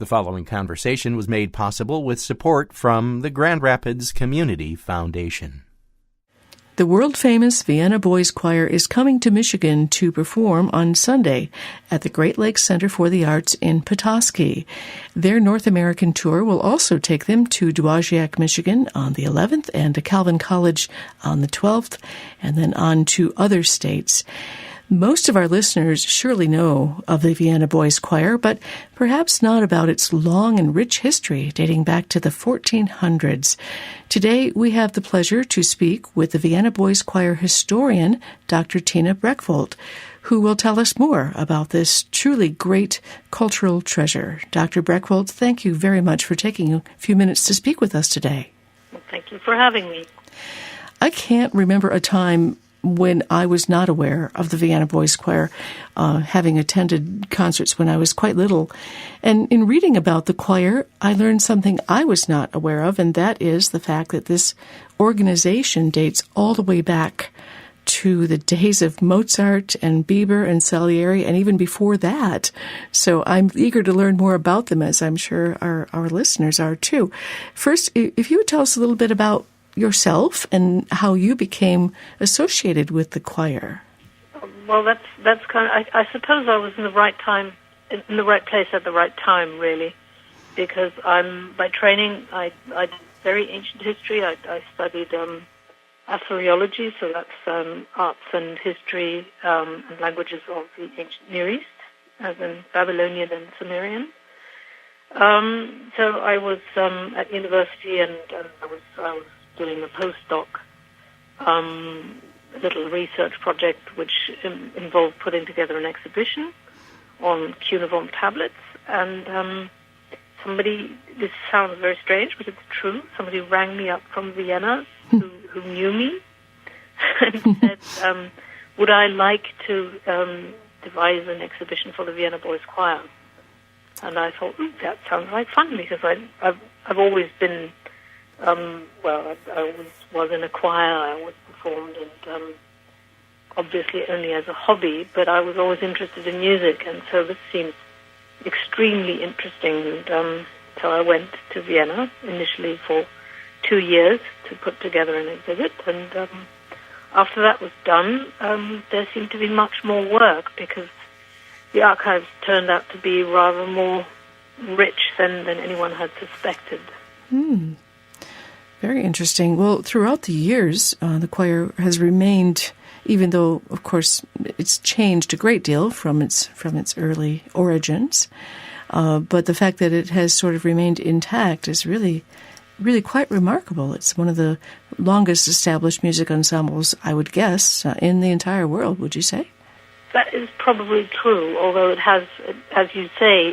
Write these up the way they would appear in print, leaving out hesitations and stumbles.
The following conversation was made possible with support from the Grand Rapids Community Foundation. The world-famous Vienna Boys Choir is coming to Michigan to perform on Sunday at the Great Lakes Center for the Arts in Petoskey. Their North American tour will also take them to Dowagiac, Michigan on the 11th and to Calvin College on the 12th, and then on to other states. Most of our listeners surely know of the Vienna Boys Choir, but perhaps not about its long and rich history dating back to the 1400s. Today, we have the pleasure to speak with the Vienna Boys Choir historian, Dr. Tina Breckwoldt, who will tell us more about this truly great cultural treasure. Dr. Breckwoldt, thank you very much for taking a few minutes to speak with us today. Well, thank you for having me. I can't remember a time when I was not aware of the Vienna Boys Choir, having attended concerts when I was quite little. And in reading about the choir, I learned something I was not aware of, and that is the fact that this organization dates all the way back to the days of Mozart and Bieber and Salieri, and even before that. So I'm eager to learn more about them, as I'm sure our listeners are too. First, if you would tell us a little bit about yourself and how you became associated with the choir. Well, that's kind of, I suppose I was in the right place at the right time, really, because I'm by training I did very ancient history. I studied Assyriology, so that's arts and history and languages of the ancient Near East, as in Babylonian and Sumerian. So I was at university, and I was doing a postdoc, a little research project which involved putting together an exhibition on cuneiform tablets. And this sounds very strange, but it's true, somebody rang me up from Vienna who knew me and said, would I like to devise an exhibition for the Vienna Boys Choir? And I thought, that sounds like fun, because I've always been I always was in a choir. I always performed, and obviously only as a hobby, but I was always interested in music, and so this seemed extremely interesting. And so I went to Vienna initially for 2 years to put together an exhibit, and after that was done, there seemed to be much more work, because the archives turned out to be rather more rich than anyone had suspected. Very interesting. Well, throughout the years, the choir has remained, even though, of course, it's changed a great deal from its early origins. But the fact that it has sort of remained intact is really, really quite remarkable. It's one of the longest established music ensembles, I would guess, in the entire world. Would you say? That is probably true. Although it has, as you say,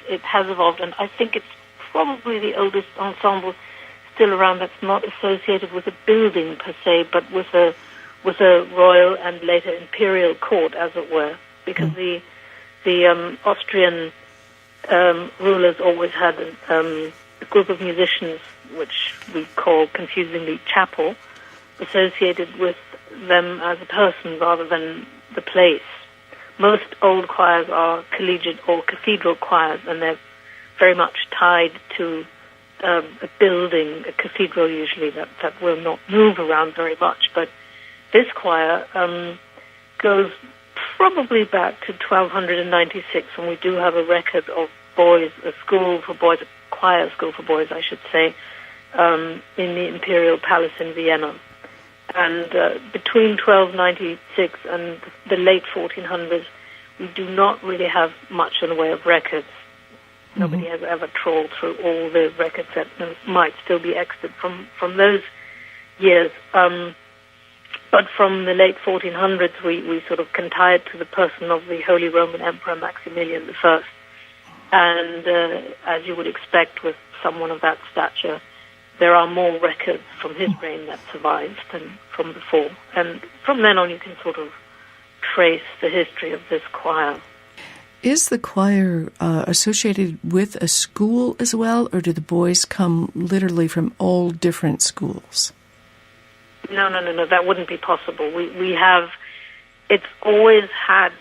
it has evolved, and I think it's probably the oldest ensemble still around that's not associated with a building per se, but with a royal and later imperial court, as it were, because the Austrian rulers always had a group of musicians, which we call confusingly chapel, associated with them as a person rather than the place. Most old choirs are collegiate or cathedral choirs, and they're very much tied to a building, a cathedral usually, that will not move around very much. But this choir goes probably back to 1296, and we do have a record of boys, a school for boys, a choir school for boys, I should say, in the Imperial Palace in Vienna. And between 1296 and the late 1400s, we do not really have much in the way of records. Nobody has ever trawled through all the records that might still be extant from those years. But from the late 1400s, we sort of can tie it to the person of the Holy Roman Emperor Maximilian I. And as you would expect with someone of that stature, there are more records from his reign that survive than from before. And from then on, you can sort of trace the history of this choir. Is the choir associated with a school as well, or do the boys come literally from all different schools? No, that wouldn't be possible. We have, it always had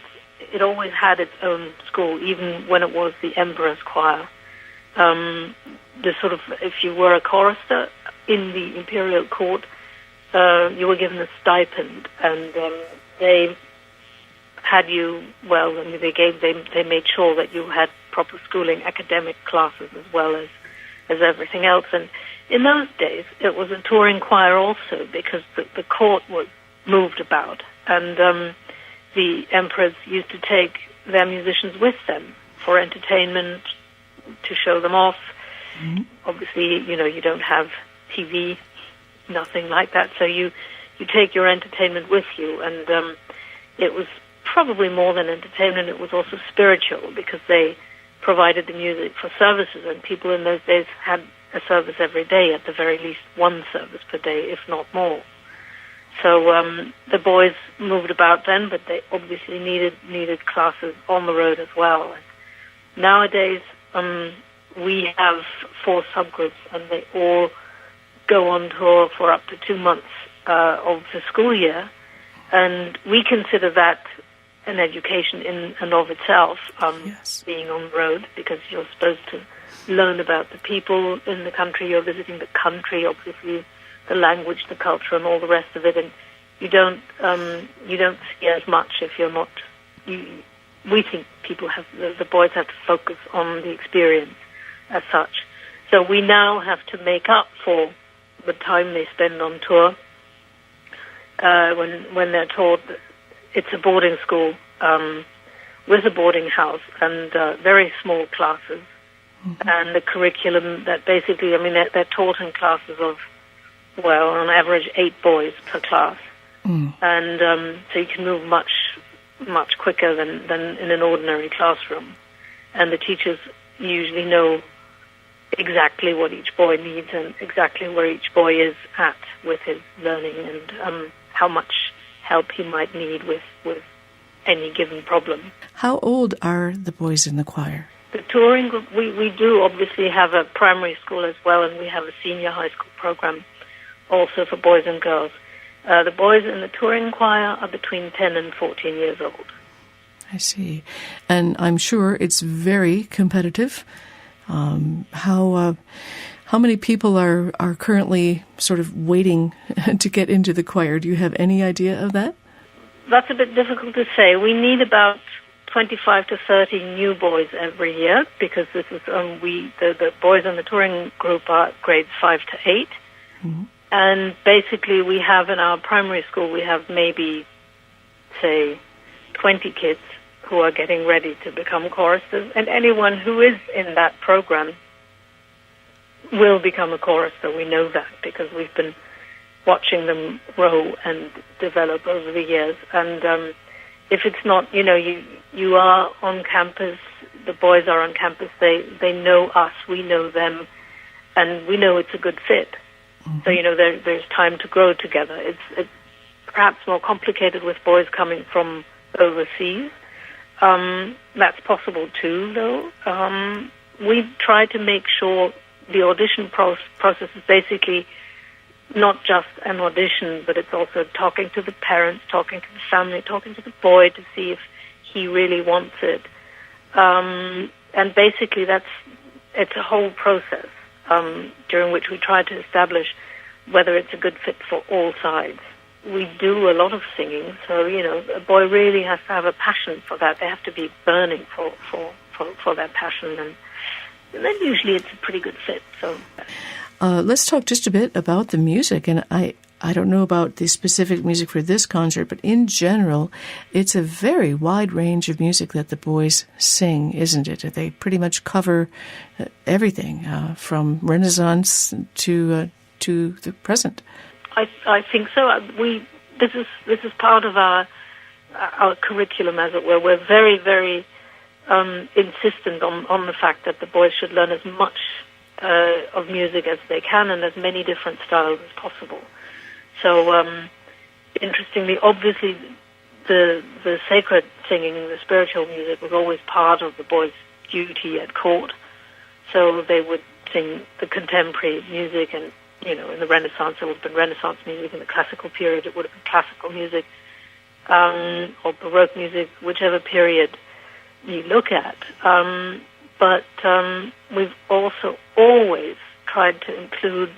its own school, even when it was the Emperor's choir. the sort of, if you were a chorister in the imperial court, you were given a stipend, and they had you, well, I mean, they made sure that you had proper schooling, academic classes as well as everything else. And in those days, it was a touring choir also, because the court was moved about, and the emperors used to take their musicians with them for entertainment, to show them off. Mm-hmm. Obviously, you don't have TV, nothing like that, so you take your entertainment with you, and it was probably more than entertainment, it was also spiritual, because they provided the music for services, and people in those days had a service every day, at the very least one service per day, if not more. So the boys moved about then, but they obviously needed classes on the road as well. Nowadays, we have 4 subgroups, and they all go on tour for up to 2 months of the school year, and we consider that an education in and of itself, yes, being on the road, because you're supposed to learn about the people in the country, you're visiting the country, obviously, the language, the culture, and all the rest of it, and you don't see as much if you're not. We think the boys have to focus on the experience as such. So we now have to make up for the time they spend on tour when they're taught. It's a boarding school with a boarding house and very small classes, mm-hmm, and the curriculum that basically, they're taught in classes of, well, on average 8 boys per class, and so you can move much quicker than in an ordinary classroom, and the teachers usually know exactly what each boy needs and exactly where each boy is at with his learning, and how much help he might need with any given problem. How old are the boys in the choir? The touring group, we do obviously have a primary school as well, and we have a senior high school program also for boys and girls. The boys in the touring choir are between 10 and 14 years old. I see. And I'm sure it's very competitive. How many people are currently sort of waiting to get into the choir? Do you have any idea of that? That's a bit difficult to say. We need about 25 to 30 new boys every year, because this is the boys in the touring group are grades 5 to 8. Mm-hmm. And basically we have in our primary school, we have maybe, say, 20 kids who are getting ready to become choristers, and anyone who is in that program will become a chorister. We know that because we've been watching them grow and develop over the years. And if it's not, you are on campus, the boys are on campus, they know us, we know them, and we know it's a good fit. Mm-hmm. So, there's time to grow together. It's perhaps more complicated with boys coming from overseas. That's possible too, though. We try to make sure the audition process is basically not just an audition, but it's also talking to the parents, talking to the family, talking to the boy to see if he really wants it. And basically it's a whole process during which we try to establish whether it's a good fit for all sides. We do a lot of singing, so, a boy really has to have a passion for that. They have to be burning for that passion, and then usually it's a pretty good fit. So, let's talk just a bit about the music, and I don't know about the specific music for this concert, but in general, it's a very wide range of music that the boys sing, isn't it? They pretty much cover everything, from Renaissance to the present. I think so. This is part of our curriculum, as it were. We're very, very insistent on the fact that the boys should learn as much of music as they can and as many different styles as possible. So, interestingly, obviously, the sacred singing, the spiritual music, was always part of the boys' duty at court. So they would sing the contemporary music, and in the Renaissance, it would have been Renaissance music. In the classical period, it would have been classical music, or Baroque music, whichever period you look at. but we've also always tried to include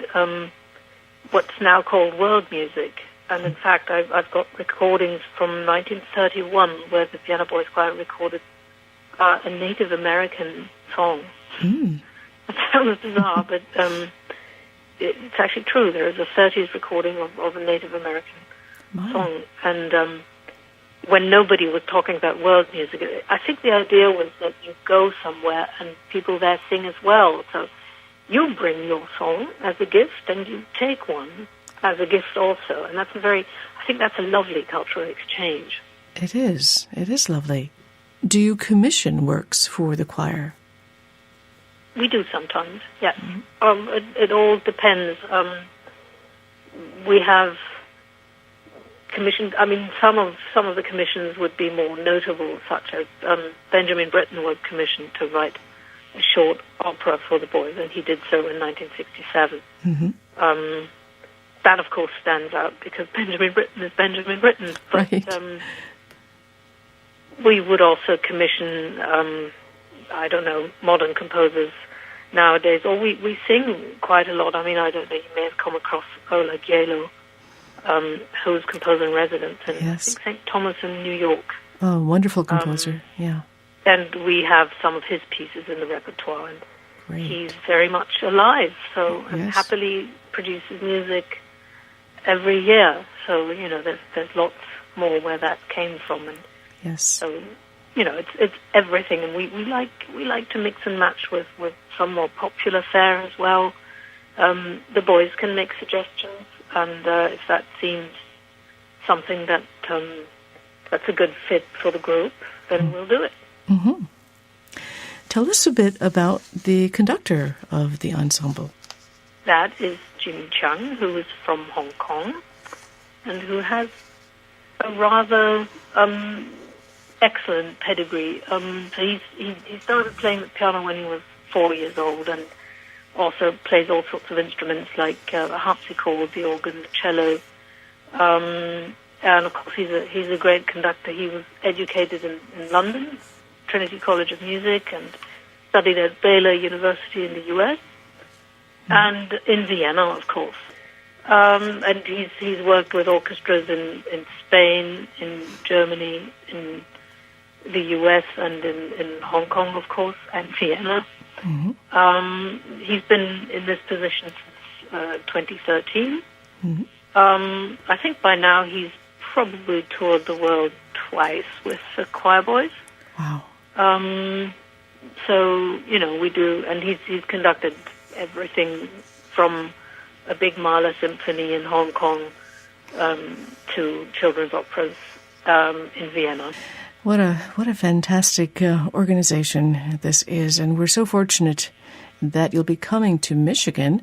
what's now called world music. And in fact, I've got recordings from 1931 where the Vienna Boys Choir recorded a Native American song. Mm. It sounds bizarre, but it's actually true. There is a 30s recording of a Native American song. And when nobody was talking about world music, I think the idea was that you go somewhere and people there sing as well. So you bring your song as a gift and you take one as a gift also. And I think that's a lovely cultural exchange. It is. It is lovely. Do you commission works for the choir? We do sometimes, yes. It all depends. We have commissioned. I mean, some of the commissions would be more notable, such as Benjamin Britten was commissioned to write a short opera for the boys, and he did so in 1967. Mm-hmm. That, of course, stands out because Benjamin Britten is Benjamin Britten. But right. We would also commission, modern composers nowadays, or we sing quite a lot. I mean, I don't know, you may have come across Ola Gielo, who's composer in residence in yes. I think St. Thomas in New York. Oh, wonderful composer, yeah. And we have some of his pieces in the repertoire, and Great. He's very much alive, and yes. happily produces music every year. So, there's lots more where that came from, and yes. so, it's everything, and we like to mix and match with some more popular fare as well. The boys can make suggestions, and if that seems something that's a good fit for the group, then we'll do it. Mm-hmm. Tell us a bit about the conductor of the ensemble. That is Jimmy Chung, who is from Hong Kong, and who has a rather excellent pedigree. So he started playing the piano when he was 4 years old, and also plays all sorts of instruments like the harpsichord, the organ, the cello, and of course he's a great conductor. He was educated in London, Trinity College of Music, and studied at Baylor University in the U.S. and in Vienna, of course. And he's worked with orchestras in Spain, in Germany, in the U.S., and in Hong Kong, of course, and Vienna. Mm-hmm. He's been in this position since 2013. Mm-hmm. I think by now he's probably toured the world twice with the choir boys. Wow. So, we do, and he's conducted everything from a big Mahler symphony in Hong Kong to children's operas in Vienna. What a fantastic organization this is, and we're so fortunate that you'll be coming to Michigan.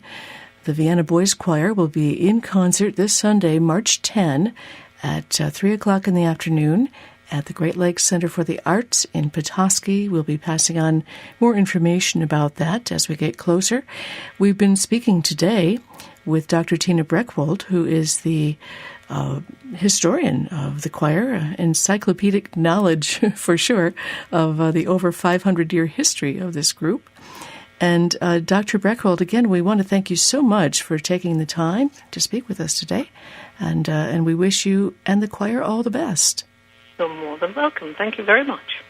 The Vienna Boys Choir will be in concert this Sunday, March 10, at 3 o'clock in the afternoon at the Great Lakes Center for the Arts in Petoskey. We'll be passing on more information about that as we get closer. We've been speaking today with Dr. Tina Breckwoldt, who is the historian of the choir, encyclopedic knowledge for sure of the over 500-year history of this group. And Dr. Breckwoldt, again, we want to thank you so much for taking the time to speak with us today, and we wish you and the choir all the best. You're more than welcome. Thank you very much.